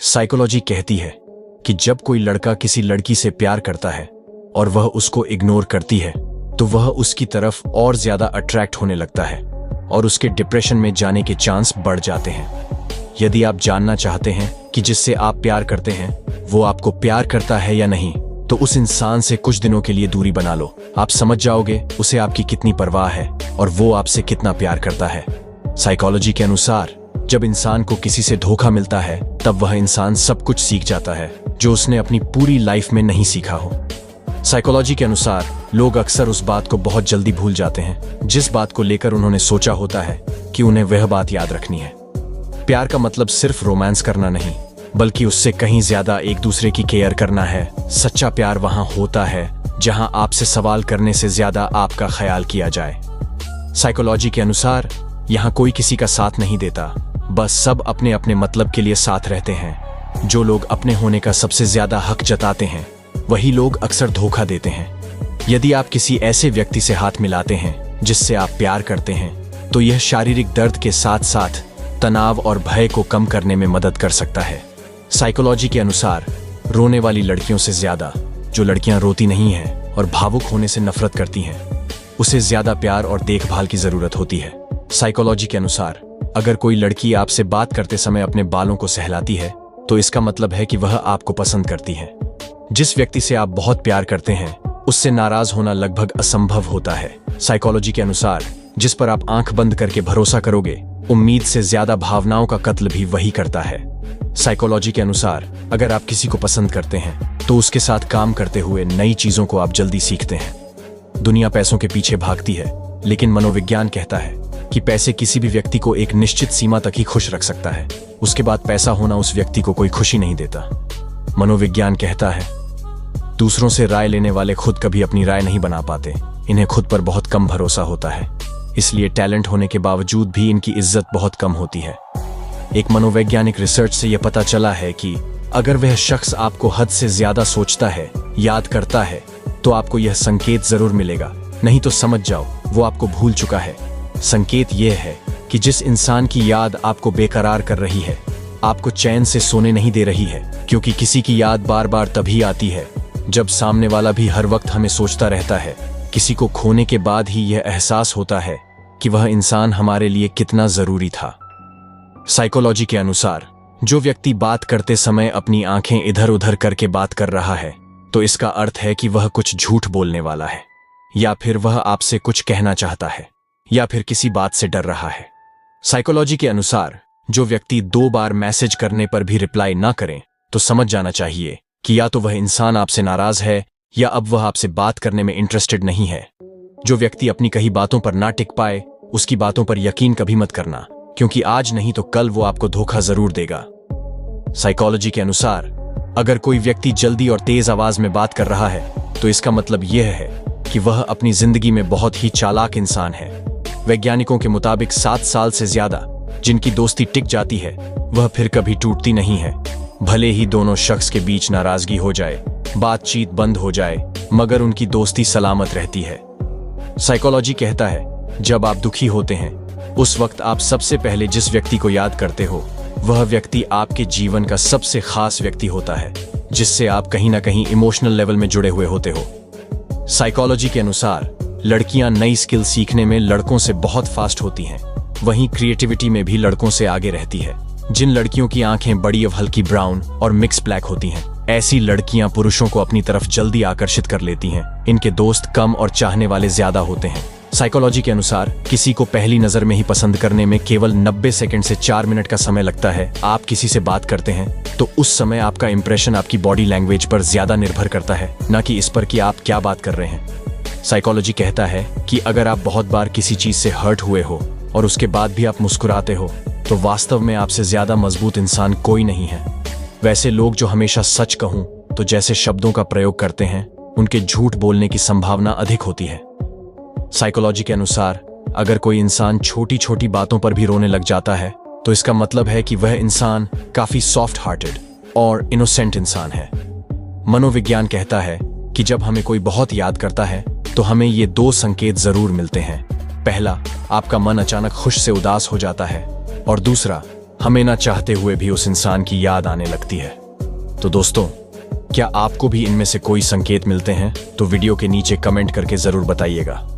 Psychology कहती है कि जब कोई लड़का किसी लड़की से प्यार करता है और वह उसको इग्नोर करती है तो वह उसकी तरफ और ज्यादा अट्रैक्ट होने लगता है और उसके डिप्रेशन में जाने के चांस बढ़ जाते हैं। यदि आप जानना चाहते हैं कि जिससे आप प्यार करते हैं वो आपको प्यार करता है या नहीं, तो उस इंसान से कुछ दिनों के लिए दूरी बना लो। आप समझ जाओगे उसे आपकी कितनी परवाह है और वो आपसे कितना प्यार करता है। साइकोलॉजी के अनुसार जब इंसान को किसी से धोखा मिलता है तब वह इंसान सब कुछ सीख जाता है जो उसने अपनी पूरी लाइफ में नहीं सीखा हो। साइकोलॉजी के अनुसार लोग अक्सर उस बात को बहुत जल्दी भूल जाते हैं जिस बात को लेकर उन्होंने सोचा होता है कि उन्हें वह बात याद रखनी है। प्यार का मतलब सिर्फ रोमांस करना नहीं, बल्कि उससे कहीं ज्यादा एक दूसरे की केयर करना है। सच्चा प्यार वहां होता है जहां आपसे सवाल करने से ज्यादा आपका ख्याल किया जाए। साइकोलॉजी के अनुसार यहाँ कोई किसी का साथ नहीं देता, बस सब अपने अपने मतलब के लिए साथ रहते हैं। जो लोग अपने होने का सबसे ज्यादा हक जताते हैं वही लोग अक्सर धोखा देते हैं। यदि आप किसी ऐसे व्यक्ति से हाथ मिलाते हैं जिससे आप प्यार करते हैं तो यह शारीरिक दर्द के साथ साथ तनाव और भय को कम करने में मदद कर सकता है। साइकोलॉजी के अनुसार रोने वाली लड़कियों से ज्यादा जो लड़कियां रोती नहीं हैं और भावुक होने से नफरत करती हैं, उसे ज्यादा प्यार और देखभाल की जरूरत होती है। साइकोलॉजी के अनुसार अगर कोई लड़की आपसे बात करते समय अपने बालों को सहलाती है तो इसका मतलब है कि वह आपको पसंद करती है। जिस व्यक्ति से आप बहुत प्यार करते हैं उससे नाराज होना लगभग असंभव होता है। साइकोलॉजी के अनुसार जिस पर आप आंख बंद करके भरोसा करोगे, उम्मीद से ज्यादा भावनाओं का कत्ल भी वही करता है। साइकोलॉजी के अनुसार अगर आप किसी को पसंद करते हैं तो उसके साथ काम करते हुए नई चीजों को आप जल्दी सीखते हैं। दुनिया पैसों के पीछे भागती है, लेकिन मनोविज्ञान कहता है कि पैसे किसी भी व्यक्ति को एक निश्चित सीमा तक ही खुश रख सकता है। उसके बाद पैसा होना उस व्यक्ति को कोई खुशी नहीं देता। मनोविज्ञान कहता है दूसरों से राय लेने वाले खुद कभी अपनी राय नहीं बना पाते, इन्हें खुद पर बहुत कम भरोसा होता है, इसलिए टैलेंट होने के बावजूद भी इनकी इज्जत बहुत कम होती है। एक मनोवैज्ञानिक रिसर्च से यह पता चला है कि अगर वह शख्स आपको हद से ज्यादा सोचता है, याद करता है, तो आपको यह संकेत जरूर मिलेगा, नहीं तो समझ जाओ वो आपको भूल चुका है। संकेत यह है कि जिस इंसान की याद आपको बेकरार कर रही है, आपको चैन से सोने नहीं दे रही है, क्योंकि किसी की याद बार बार तभी आती है जब सामने वाला भी हर वक्त हमें सोचता रहता है। किसी को खोने के बाद ही यह एहसास होता है कि वह इंसान हमारे लिए कितना जरूरी था। साइकोलॉजी के अनुसार जो व्यक्ति बात करते समय अपनी आंखें इधर उधर करके बात कर रहा है तो इसका अर्थ है कि वह कुछ झूठ बोलने वाला है, या फिर वह आपसे कुछ कहना चाहता है, या फिर किसी बात से डर रहा है। साइकोलॉजी के अनुसार जो व्यक्ति 2 बार मैसेज करने पर भी रिप्लाई ना करें तो समझ जाना चाहिए कि या तो वह इंसान आपसे नाराज है या अब वह आपसे बात करने में इंटरेस्टेड नहीं है। जो व्यक्ति अपनी कही बातों पर ना टिक पाए उसकी बातों पर यकीन कभी मत करना, क्योंकि आज नहीं तो कल वो आपको धोखा जरूर देगा। साइकोलॉजी के अनुसार अगर कोई व्यक्ति जल्दी और तेज आवाज में बात कर रहा है तो इसका मतलब यह है कि वह अपनी जिंदगी में बहुत ही चालाक इंसान है। वैज्ञानिकों के मुताबिक 7 साल से ज्यादा जिनकी दोस्ती टिक जाती है वह फिर कभी टूटती नहीं है। भले ही दोनों शख्स के बीच नाराजगी हो जाए, बातचीत बंद हो जाए, मगर उनकी दोस्ती सलामत रहती है। साइकोलॉजी कहता है जब आप दुखी होते हैं उस वक्त आप सबसे पहले जिस व्यक्ति को याद करते हो वह व्यक्ति आपके जीवन का सबसे खास व्यक्ति होता है, जिससे आप कहीं ना कहीं इमोशनल लेवल में जुड़े हुए होते हो। साइकोलॉजी के अनुसार लड़कियां नई स्किल सीखने में लड़कों से बहुत फास्ट होती हैं, वहीं क्रिएटिविटी में भी लड़कों से आगे रहती है। जिन लड़कियों की आंखें बड़ी और हल्की ब्राउन और मिक्स ब्लैक होती हैं, ऐसी लड़कियां पुरुषों को अपनी तरफ जल्दी आकर्षित कर लेती हैं। इनके दोस्त कम और चाहने वाले ज्यादा होते हैं। साइकोलॉजी के अनुसार किसी को पहली नजर में ही पसंद करने में केवल 90 सेकंड से 4 मिनट का समय लगता है। आप किसी से बात करते हैं तो उस समय आपका इंप्रेशन आपकी बॉडी लैंग्वेज पर ज्यादा निर्भर करता है, न कि इस पर कि आप क्या बात कर रहे हैं। साइकोलॉजी कहता है कि अगर आप बहुत बार किसी चीज से हर्ट हुए हो और उसके बाद भी आप मुस्कुराते हो तो वास्तव में आपसे ज्यादा मजबूत इंसान कोई नहीं है। वैसे लोग जो हमेशा सच कहूं तो जैसे शब्दों का प्रयोग करते हैं उनके झूठ बोलने की संभावना अधिक होती है। साइकोलॉजी के अनुसार अगर कोई इंसान छोटी छोटी बातों पर भी रोने लग जाता है तो इसका मतलब है कि वह इंसान काफी सॉफ्ट हार्टेड और इनोसेंट इंसान है। मनोविज्ञान कहता है कि जब हमें कोई बहुत याद करता है तो हमें ये 2 संकेत जरूर मिलते हैं। पहला, आपका मन अचानक खुश से उदास हो जाता है, और दूसरा, हमें ना चाहते हुए भी उस इंसान की याद आने लगती है। तो दोस्तों, क्या आपको भी इनमें से कोई संकेत मिलते हैं? तो वीडियो के नीचे कमेंट करके जरूर बताइएगा।